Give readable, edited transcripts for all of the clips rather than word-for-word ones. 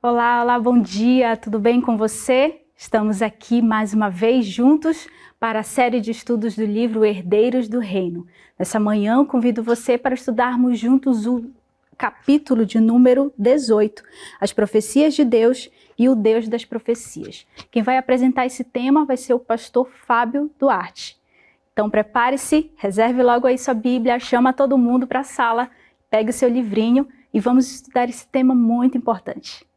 Olá, olá, bom dia, tudo bem com você? Estamos aqui mais uma vez juntos para a série de estudos do livro Herdeiros do Reino. Nessa manhã eu convido você para estudarmos juntos o capítulo de número 18, As Profecias de Deus e o Deus das Profecias. Quem vai apresentar esse tema vai ser o pastor Fábio Duarte. Então prepare-se, reserve logo aí sua Bíblia, chama todo mundo para a sala, pegue o seu livrinho e vamos estudar esse tema muito importante.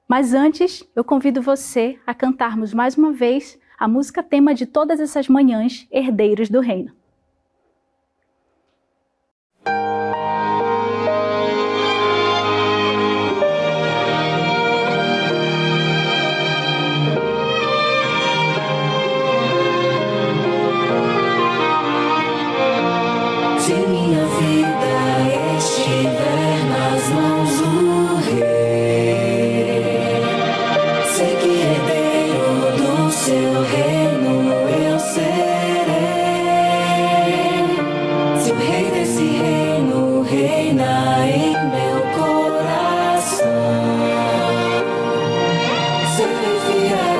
Mas antes, eu convido você a cantarmos mais uma vez a música tema de todas essas manhãs, Herdeiros do Reino. Se minha vida estiver nas mãos do Rei, sei que herdeiro do seu reino eu serei. Se o Rei desse reino reina em meu coração, serei fiel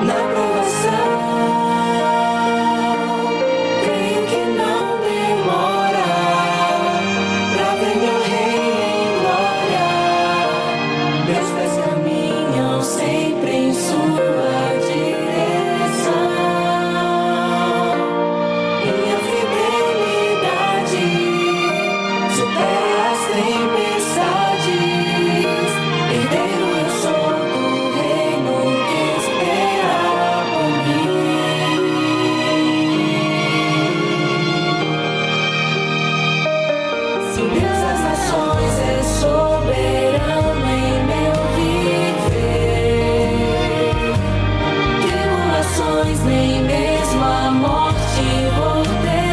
na provação. Creio que não demora pra ver meu Rei em glória. Meus pés caminham sempre em sua direção. Minha fidelidade supera as tempestades. Herdeiro eu sou do reino que espera por mim. Se Deus das nações é soberano em meu viver, tribulações nem mesmo a morte vou temer,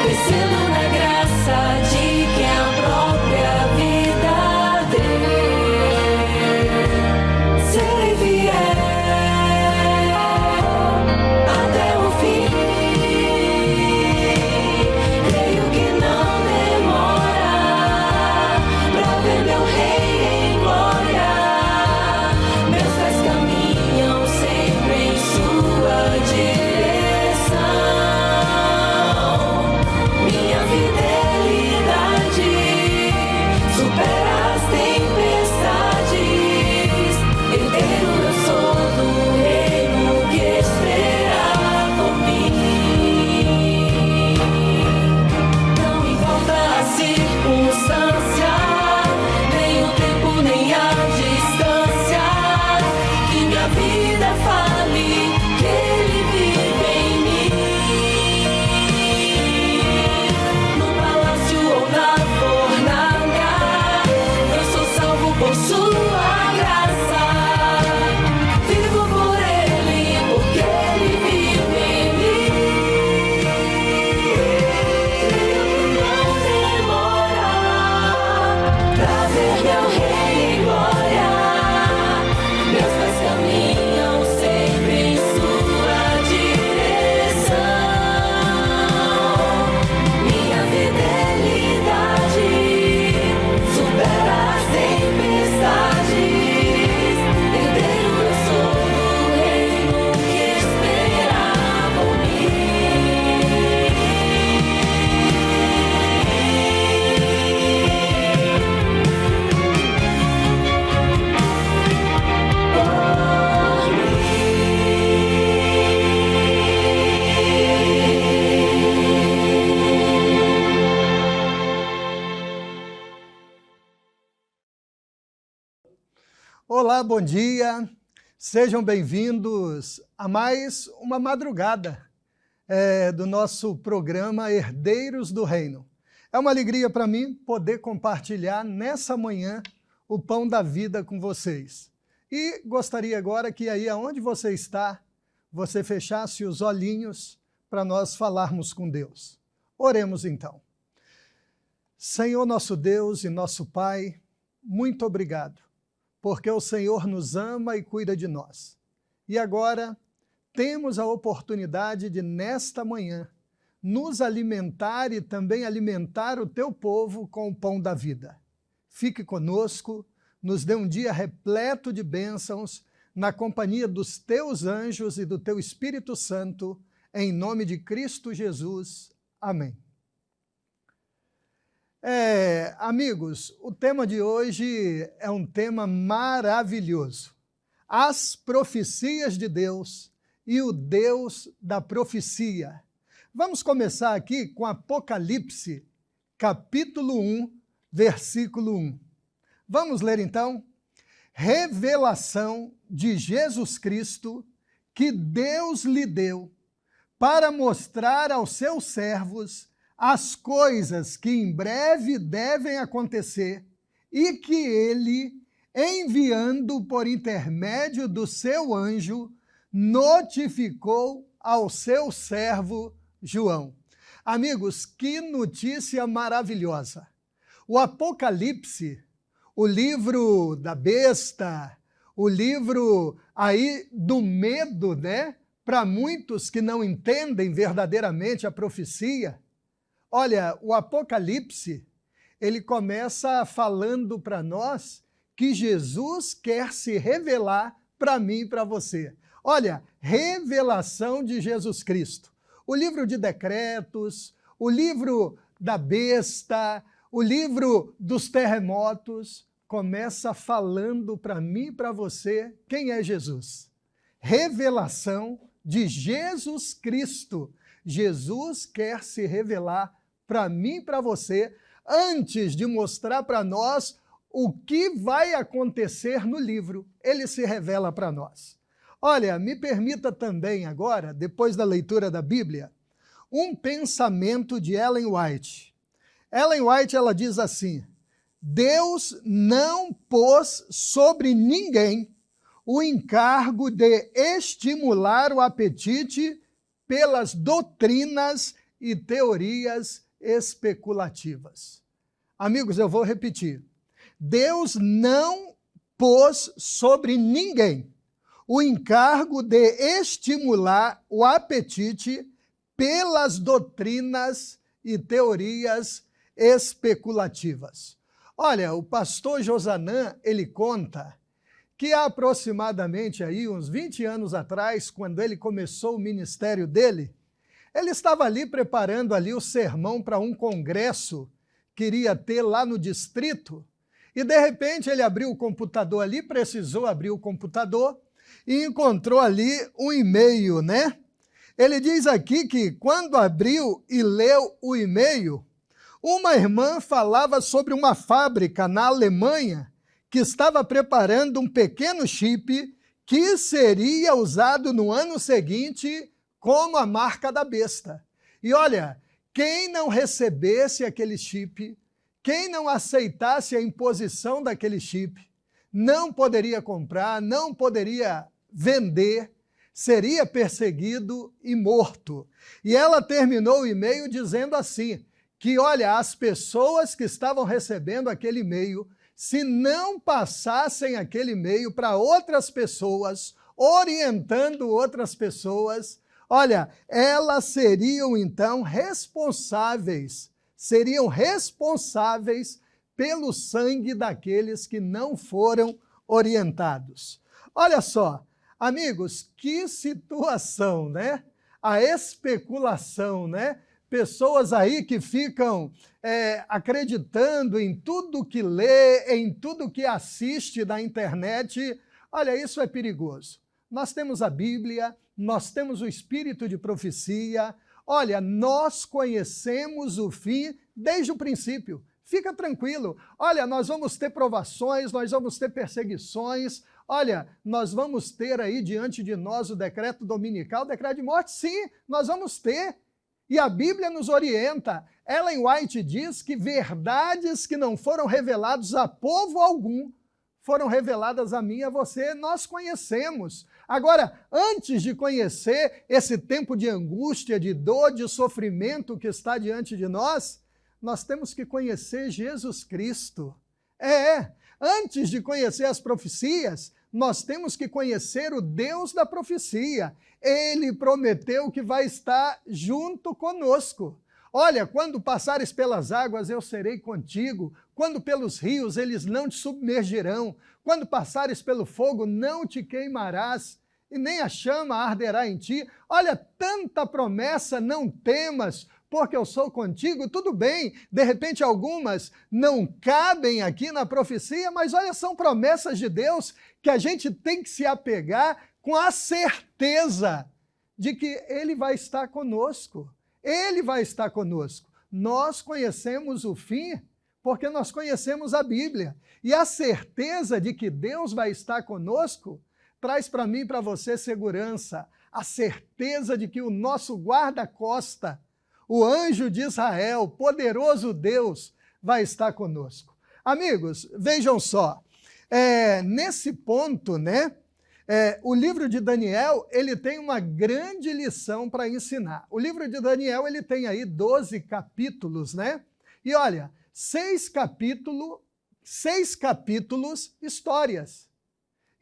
crescendo na graça de quem a própria vida deu. Serei fiel até o fim. Creio que não demora pra ver meu Rei em glória. Meus pés caminham sempre em sua direção. Minha fidelidade supera as tempestades. Herdeiro eu sou do reino que espera por mim. Não importa a circunstância, nem o tempo, nem a distância, que minha vida fale que Ele vive em mim. No palácio ou na fornalha, eu sou salvo por sua graça. Vivo por Ele, porque Ele vive em mim. Não demora pra ver meu Rei em glória. Meus pés caminham sempre em sua direção. Minha fidelidade supera as tempestades. Herdeiro eu sou do reino que espera por Olá, bom dia. Sejam bem-vindos a mais uma madrugada do nosso programa Herdeiros do Reino. É uma alegria para mim poder compartilhar nessa manhã o pão da vida com vocês. E gostaria agora que aí aonde você está, você fechasse os olhinhos para nós falarmos com Deus. Oremos então. Senhor nosso Deus e nosso Pai, muito obrigado, porque o Senhor nos ama e cuida de nós. E agora temos a oportunidade de, nesta manhã, nos alimentar e também alimentar o teu povo com o pão da vida. Fique conosco, nos dê um dia repleto de bênçãos, na companhia dos teus anjos e do teu Espírito Santo, em nome de Cristo Jesus. Amém. Amigos, o tema de hoje é um tema maravilhoso. As profecias de Deus e o Deus da profecia. Vamos começar aqui com Apocalipse, capítulo 1, versículo 1. Vamos ler então? Revelação de Jesus Cristo que Deus lhe deu para mostrar aos seus servos as coisas que em breve devem acontecer e que ele, enviando por intermédio do seu anjo, notificou ao seu servo João. Amigos, que notícia maravilhosa! O Apocalipse, o livro da besta, o livro aí do medo, né? Para muitos que não entendem verdadeiramente a profecia. Olha, o Apocalipse, ele começa falando para nós que Jesus quer se revelar para mim e para você. Olha, revelação de Jesus Cristo. O livro de decretos, o livro da besta, o livro dos terremotos, começa falando para mim e para você quem é Jesus. Revelação de Jesus Cristo. Jesus quer se revelar para mim e para você antes de mostrar para nós o que vai acontecer no livro. Ele se revela para nós. Olha, me permita também agora, depois da leitura da Bíblia, um pensamento de Ellen White. Ellen White, ela diz assim: Deus não pôs sobre ninguém o encargo de estimular o apetite pelas doutrinas e teorias especulativas. Amigos, eu vou repetir. Deus não pôs sobre ninguém o encargo de estimular o apetite pelas doutrinas e teorias especulativas. Olha, o pastor Josanã, ele conta que há aproximadamente aí uns 20 anos atrás, quando ele começou o ministério dele, ele estava ali preparando ali o sermão para um congresso que iria ter lá no distrito, e de repente ele abriu o computador ali, precisou abrir o computador, e encontrou ali um e-mail, né? Ele diz aqui que quando abriu e leu o e-mail, uma irmã falava sobre uma fábrica na Alemanha que estava preparando um pequeno chip que seria usado no ano seguinte como a marca da besta. E olha, quem não recebesse aquele chip, quem não aceitasse a imposição daquele chip, não poderia comprar, não poderia vender, seria perseguido e morto. E ela terminou o e-mail dizendo assim, que olha, as pessoas que estavam recebendo aquele e-mail, se não passassem aquele e-mail para outras pessoas, orientando outras pessoas, olha, elas seriam então responsáveis pelo sangue daqueles que não foram orientados. Olha só, amigos, que situação, né? A especulação, né? Pessoas aí que ficam acreditando em tudo que lê, em tudo que assiste na internet. Olha, isso é perigoso. Nós temos a Bíblia, nós temos o espírito de profecia. Olha, nós conhecemos o fim desde o princípio. Fica tranquilo. Olha, nós vamos ter provações, nós vamos ter perseguições. Olha, nós vamos ter aí diante de nós o decreto dominical, o decreto de morte. Sim, nós vamos ter. E a Bíblia nos orienta. Ellen White diz que verdades que não foram reveladas a povo algum foram reveladas a mim e a você, nós conhecemos. Agora, antes de conhecer esse tempo de angústia, de dor, de sofrimento que está diante de nós temos que conhecer Jesus Cristo. Antes de conhecer as profecias, nós temos que conhecer o Deus da profecia. Ele prometeu que vai estar junto conosco. Olha, quando passares pelas águas, eu serei contigo. Quando pelos rios, eles não te submergirão. Quando passares pelo fogo, não te queimarás, e nem a chama arderá em ti. Olha, tanta promessa, não temas, porque eu sou contigo. Tudo bem, de repente algumas não cabem aqui na profecia, mas olha, são promessas de Deus que a gente tem que se apegar com a certeza de que Ele vai estar conosco. Ele vai estar conosco. Nós conhecemos o fim porque nós conhecemos a Bíblia. E a certeza de que Deus vai estar conosco traz para mim e para você segurança. A certeza de que o nosso guarda-costa, o anjo de Israel, poderoso Deus, vai estar conosco. Amigos, vejam só, nesse ponto, né, o livro de Daniel, ele tem uma grande lição para ensinar. O livro de Daniel, ele tem aí 12 capítulos, né? E olha, 6 capítulos, histórias.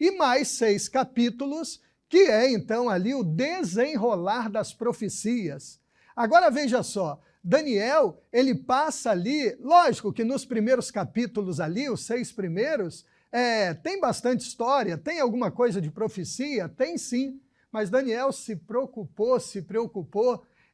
E mais 6 capítulos, que é então ali o desenrolar das profecias. Agora veja só, Daniel, ele passa ali, lógico que nos primeiros capítulos ali, os 6 primeiros, tem bastante história, tem alguma coisa de profecia? Tem sim, mas Daniel se preocupou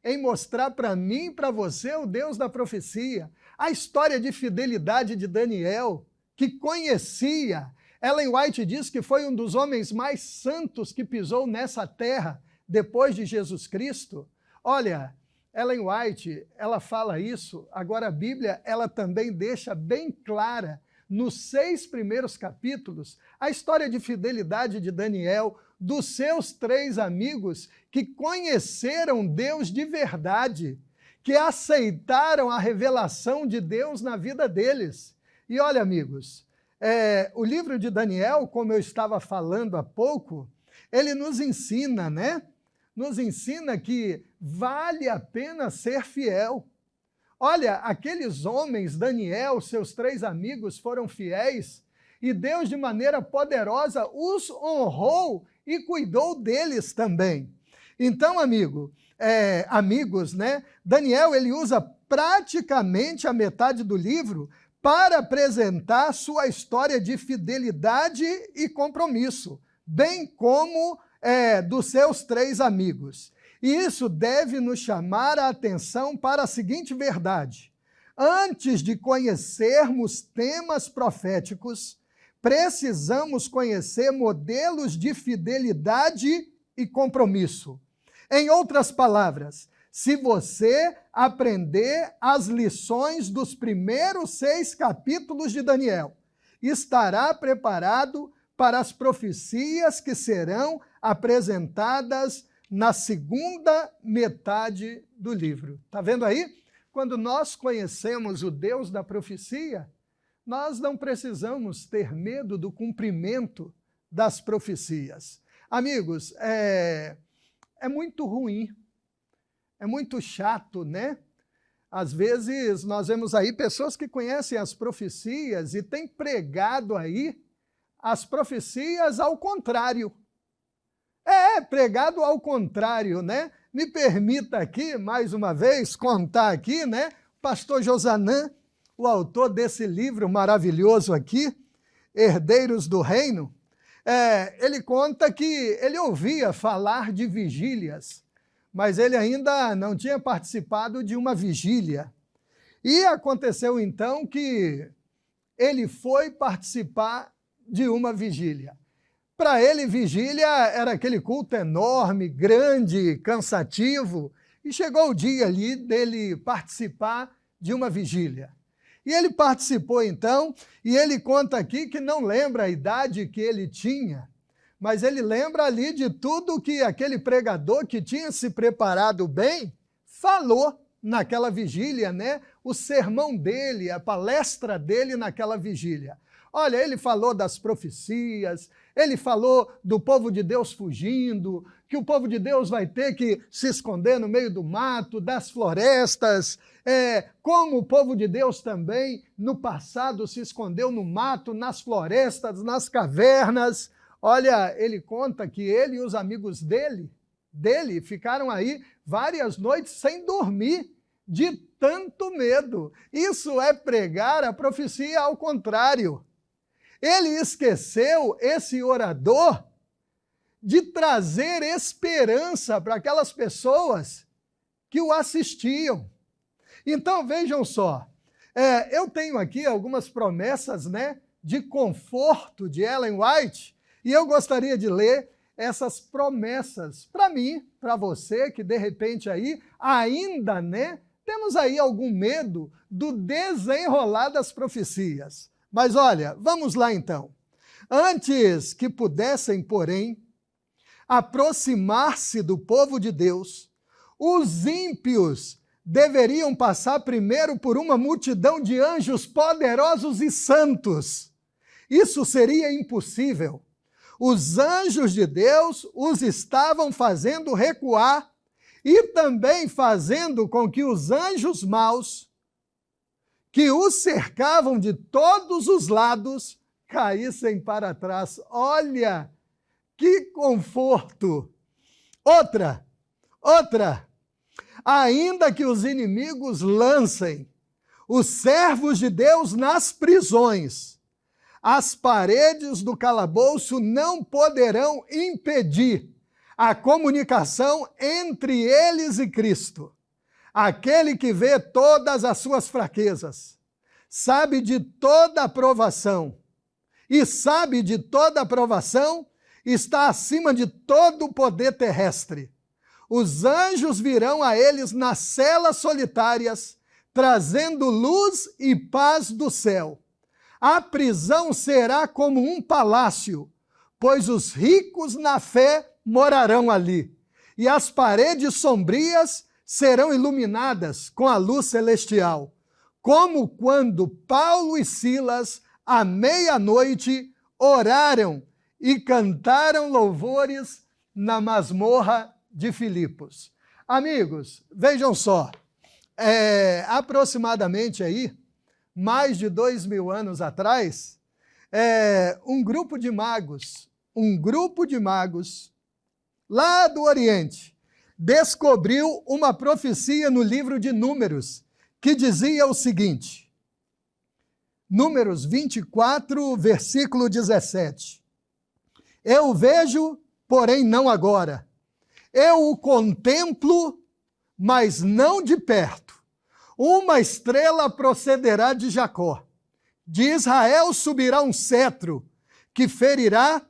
em mostrar para mim e para você o Deus da profecia. A história de fidelidade de Daniel, que conhecia. Ellen White diz que foi um dos homens mais santos que pisou nessa terra depois de Jesus Cristo. Olha, Ellen White, ela fala isso, agora a Bíblia, ela também deixa bem clara, nos 6 primeiros capítulos, a história de fidelidade de Daniel, dos seus 3 amigos que conheceram Deus de verdade, que aceitaram a revelação de Deus na vida deles. E olha, amigos, o livro de Daniel, como eu estava falando há pouco, ele nos ensina, né? Nos ensina que vale a pena ser fiel. Olha, aqueles homens, Daniel, seus 3 amigos, foram fiéis e Deus, de maneira poderosa, os honrou e cuidou deles também. Então, amigos, né? Daniel, ele usa praticamente a metade do livro para apresentar sua história de fidelidade e compromisso, bem como dos seus 3 amigos. E isso deve nos chamar a atenção para a seguinte verdade: antes de conhecermos temas proféticos, precisamos conhecer modelos de fidelidade e compromisso. Em outras palavras, se você aprender as lições dos primeiros 6 capítulos de Daniel, estará preparado para as profecias que serão apresentadas na segunda metade do livro. Está vendo aí? Quando nós conhecemos o Deus da profecia, nós não precisamos ter medo do cumprimento das profecias. Amigos, é muito ruim, é muito chato, né? Às vezes nós vemos aí pessoas que conhecem as profecias e têm pregado aí as profecias ao contrário. Pregado ao contrário, né? Me permita aqui, mais uma vez, contar aqui, né? Pastor Josanã, o autor desse livro maravilhoso aqui, Herdeiros do Reino, ele conta que ele ouvia falar de vigílias, mas ele ainda não tinha participado de uma vigília. E aconteceu então que ele foi participar de uma vigília. Para ele, vigília era aquele culto enorme, grande, cansativo, e chegou o dia ali dele participar de uma vigília. E ele participou então, e ele conta aqui que não lembra a idade que ele tinha, mas ele lembra ali de tudo que aquele pregador que tinha se preparado bem falou naquela vigília, né? O sermão dele, a palestra dele naquela vigília. Olha, ele falou das profecias, Ele falou do povo de Deus fugindo, que o povo de Deus vai ter que se esconder no meio do mato, das florestas, como o povo de Deus também no passado se escondeu no mato, nas florestas, nas cavernas. Olha, ele conta que ele e os amigos dele ficaram aí várias noites sem dormir, de tanto medo. Isso é pregar a profecia ao contrário. Ele esqueceu, esse orador, de trazer esperança para aquelas pessoas que o assistiam. Então, vejam só, eu tenho aqui algumas promessas, né, de conforto de Ellen White, e eu gostaria de ler essas promessas para mim, para você, que de repente aí ainda, né, temos aí algum medo do desenrolar das profecias. Mas olha, vamos lá então. Antes que pudessem, porém, aproximar-se do povo de Deus, os ímpios deveriam passar primeiro por uma multidão de anjos poderosos e santos. Isso seria impossível. Os anjos de Deus os estavam fazendo recuar e também fazendo com que os anjos maus, que os cercavam de todos os lados, caíssem para trás. Olha, que conforto! Outra, ainda que os inimigos lancem os servos de Deus nas prisões, as paredes do calabouço não poderão impedir a comunicação entre eles e Cristo. Aquele que vê todas as suas fraquezas, sabe de toda aprovação, e sabe de toda aprovação, está acima de todo o poder terrestre. Os anjos virão a eles nas celas solitárias, trazendo luz e paz do céu. A prisão será como um palácio, pois os ricos na fé morarão ali, e as paredes sombrias serão iluminadas com a luz celestial, como quando Paulo e Silas, à meia-noite, oraram e cantaram louvores na masmorra de Filipos. Amigos, vejam só, aproximadamente aí, mais de 2000 anos atrás, um grupo de magos lá do Oriente descobriu uma profecia no livro de Números, que dizia o seguinte, Números 24, versículo 17. Eu o vejo, porém não agora. Eu o contemplo, mas não de perto. Uma estrela procederá de Jacó. De Israel subirá um cetro, que ferirá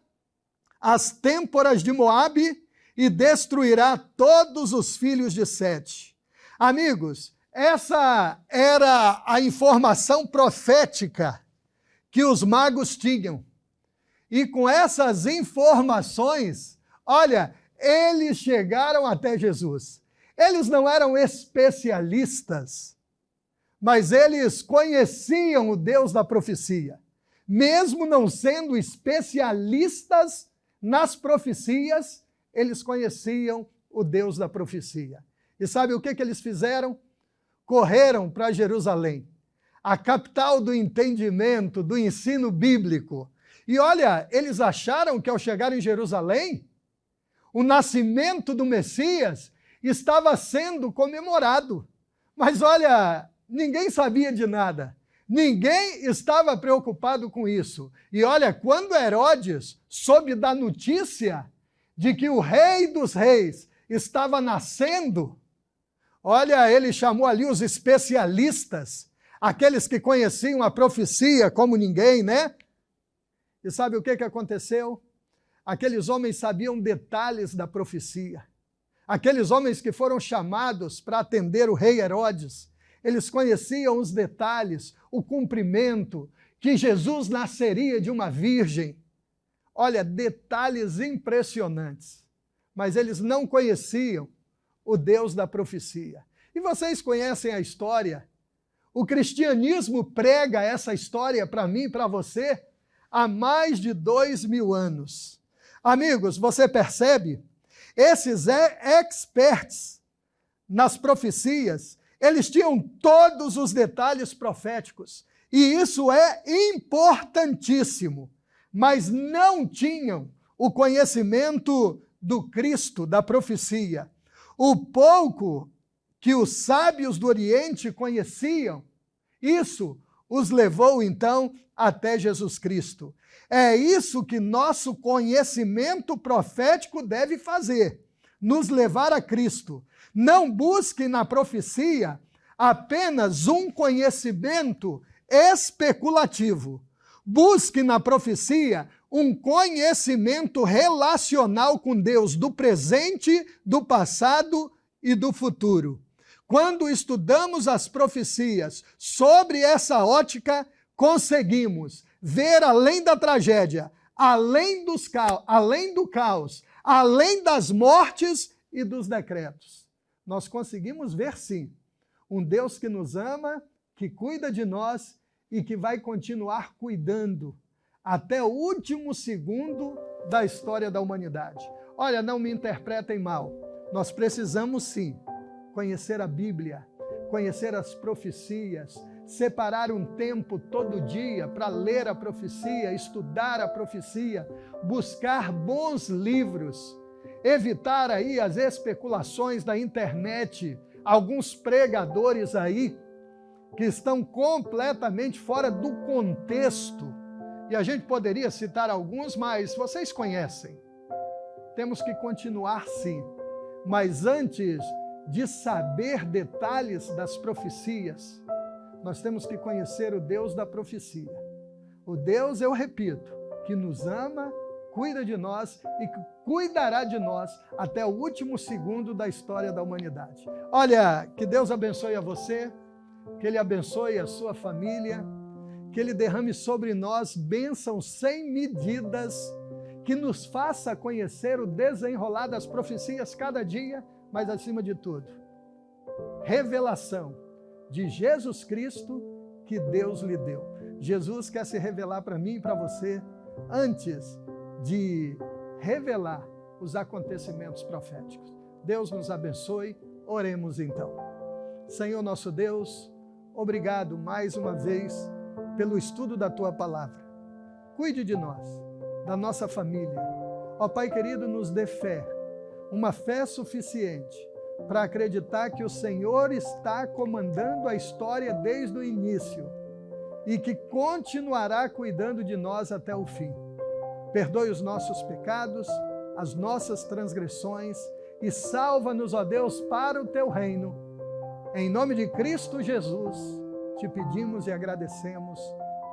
as têmporas de Moabe e destruirá todos os filhos de Sete. Amigos, essa era a informação profética que os magos tinham. E com essas informações, olha, eles chegaram até Jesus. Eles não eram especialistas, mas eles conheciam o Deus da profecia. Mesmo não sendo especialistas nas profecias, eles conheciam o Deus da profecia. E sabe o que eles fizeram? Correram para Jerusalém, a capital do entendimento, do ensino bíblico. E olha, eles acharam que ao chegar em Jerusalém, o nascimento do Messias estava sendo comemorado. Mas olha, ninguém sabia de nada. Ninguém estava preocupado com isso. E olha, quando Herodes soube da notícia de que o Rei dos Reis estava nascendo, olha, ele chamou ali os especialistas, aqueles que conheciam a profecia como ninguém, né? E sabe o que aconteceu? Aqueles homens sabiam detalhes da profecia. Aqueles homens que foram chamados para atender o rei Herodes, eles conheciam os detalhes, o cumprimento, que Jesus nasceria de uma virgem. Olha, detalhes impressionantes. Mas eles não conheciam o Deus da profecia. E vocês conhecem a história? O cristianismo prega essa história para mim e para você há mais de 2000 anos. Amigos, você percebe? Esses experts nas profecias, eles tinham todos os detalhes proféticos. E isso é importantíssimo. Mas não tinham o conhecimento do Cristo, da profecia. O pouco que os sábios do Oriente conheciam, isso os levou então até Jesus Cristo. É isso que nosso conhecimento profético deve fazer, nos levar a Cristo. Não busque na profecia apenas um conhecimento especulativo. Busque na profecia um conhecimento relacional com Deus do presente, do passado e do futuro. Quando estudamos as profecias sobre essa ótica, conseguimos ver além da tragédia, além do caos, além das mortes e dos decretos. Nós conseguimos ver, sim, um Deus que nos ama, que cuida de nós e que vai continuar cuidando até o último segundo da história da humanidade. Olha, não me interpretem mal, nós precisamos, sim, conhecer a Bíblia, conhecer as profecias, separar um tempo todo dia para ler a profecia, estudar a profecia, buscar bons livros, evitar aí as especulações da internet, alguns pregadores aí que estão completamente fora do contexto. E a gente poderia citar alguns, mas vocês conhecem. Temos que continuar sim, mas antes de saber detalhes das profecias, nós temos que conhecer o Deus da profecia. O Deus, eu repito, que nos ama, cuida de nós e que cuidará de nós até o último segundo da história da humanidade. Olha, que Deus abençoe a você, que Ele abençoe a sua família, que Ele derrame sobre nós bênçãos sem medidas, que nos faça conhecer o desenrolar das profecias cada dia, mas acima de tudo, revelação de Jesus Cristo que Deus lhe deu. Jesus quer se revelar para mim e para você antes de revelar os acontecimentos proféticos. Deus nos abençoe. Oremos então. Senhor nosso Deus, obrigado mais uma vez pelo estudo da Tua Palavra. Cuide de nós, da nossa família. Ó Pai querido, nos dê fé, uma fé suficiente para acreditar que o Senhor está comandando a história desde o início e que continuará cuidando de nós até o fim. Perdoe os nossos pecados, as nossas transgressões e salva-nos, ó Deus, para o Teu reino. Em nome de Cristo Jesus, te pedimos e agradecemos.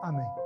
Amém.